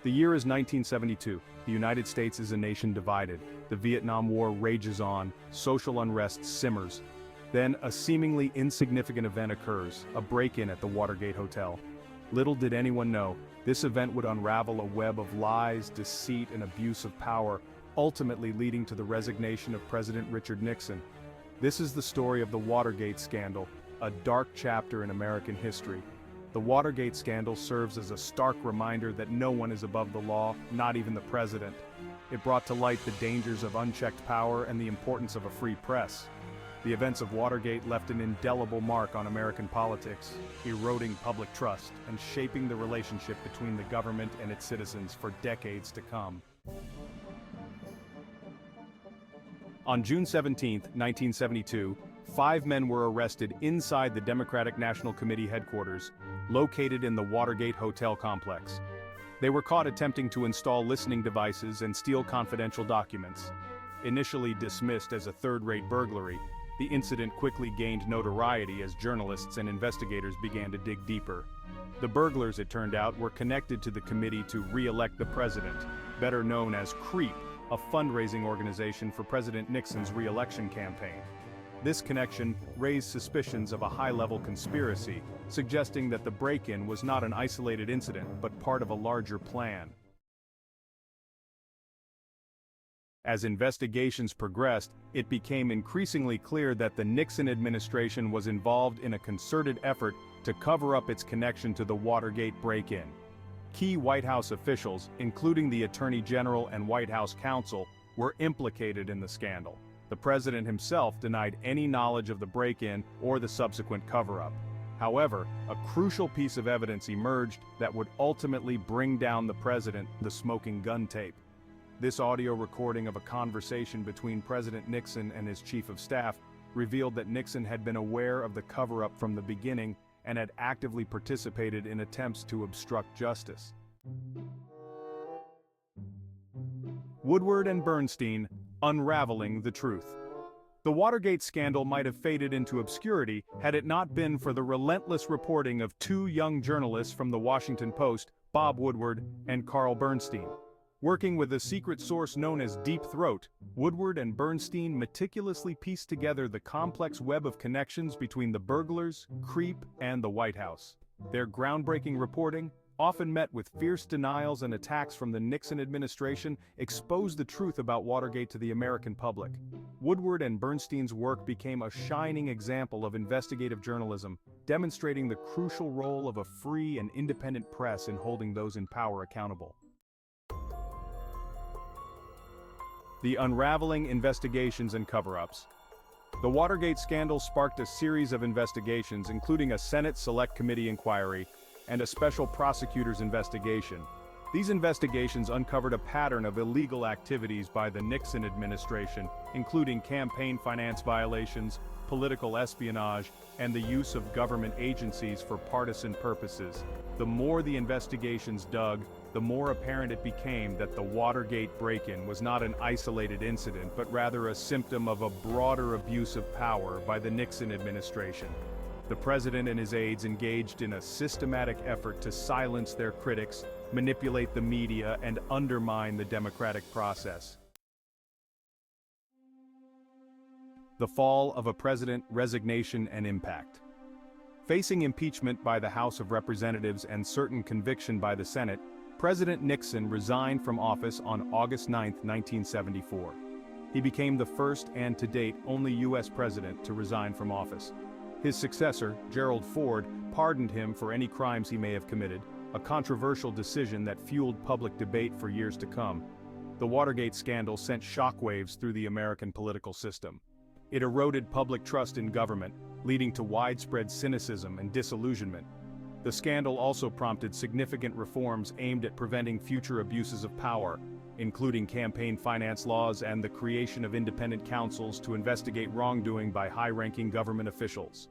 The year is 1972. The United States is a nation divided. The Vietnam War rages on, social unrest simmers. Then, a seemingly insignificant event occurs, a break-in at the Watergate Hotel. Little did anyone know, this event would unravel a web of lies, deceit, and abuse of power, ultimately leading to the resignation of President Richard Nixon. This is the story of the Watergate scandal, a dark chapter in American history. The Watergate scandal serves as a stark reminder that no one is above the law, not even the president. It brought to light the dangers of unchecked power and the importance of a free press. The events of Watergate left an indelible mark on American politics, eroding public trust and shaping the relationship between the government and its citizens for decades to come. On June 17, 1972, 5 men were arrested inside the Democratic National Committee headquarters, located in the Watergate Hotel complex. They were caught attempting to install listening devices and steal confidential documents. Initially dismissed as a third-rate burglary, the incident quickly gained notoriety as journalists and investigators began to dig deeper. The burglars, it turned out, were connected to the committee to re-elect the president, better known as CREEP, a fundraising organization for President Nixon's re-election campaign. This connection raised suspicions of a high-level conspiracy, suggesting that the break-in was not an isolated incident but part of a larger plan. As investigations progressed, it became increasingly clear that the Nixon administration was involved in a concerted effort to cover up its connection to the Watergate break-in. Key White House officials, including the Attorney General and White House counsel, were implicated in the scandal. The president himself denied any knowledge of the break-in or the subsequent cover-up. However, a crucial piece of evidence emerged that would ultimately bring down the president: the smoking gun tape. This audio recording of a conversation between President Nixon and his chief of staff revealed that Nixon had been aware of the cover-up from the beginning and had actively participated in attempts to obstruct justice. Woodward and Bernstein, unraveling the truth. The Watergate scandal might have faded into obscurity had it not been for the relentless reporting of 2 young journalists from the Washington Post, Bob Woodward and Carl Bernstein. Working with a secret source known as Deep Throat, Woodward and Bernstein meticulously pieced together the complex web of connections between the burglars, CREEP, and the White House. Their groundbreaking reporting, often met with fierce denials and attacks from the Nixon administration, exposed the truth about Watergate to the American public. Woodward and Bernstein's work became a shining example of investigative journalism, demonstrating the crucial role of a free and independent press in holding those in power accountable. The unraveling investigations and cover-ups. The Watergate scandal sparked a series of investigations, including a Senate Select Committee inquiry and a special prosecutor's investigation. These investigations uncovered a pattern of illegal activities by the Nixon administration, including campaign finance violations, political espionage, and the use of government agencies for partisan purposes. The more the investigations dug, the more apparent it became that the Watergate break-in was not an isolated incident but rather a symptom of a broader abuse of power by the Nixon administration. The president and his aides engaged in a systematic effort to silence their critics, manipulate the media, and undermine the democratic process. The fall of a president, resignation and impact. Facing impeachment by the House of Representatives and certain conviction by the Senate, President Nixon resigned from office on August 9, 1974. He became the first and, to date, only U.S. president to resign from office. His successor, Gerald Ford, pardoned him for any crimes he may have committed, a controversial decision that fueled public debate for years to come. The Watergate scandal sent shockwaves through the American political system. It eroded public trust in government, leading to widespread cynicism and disillusionment. The scandal also prompted significant reforms aimed at preventing future abuses of power, including campaign finance laws and the creation of independent counsels to investigate wrongdoing by high-ranking government officials.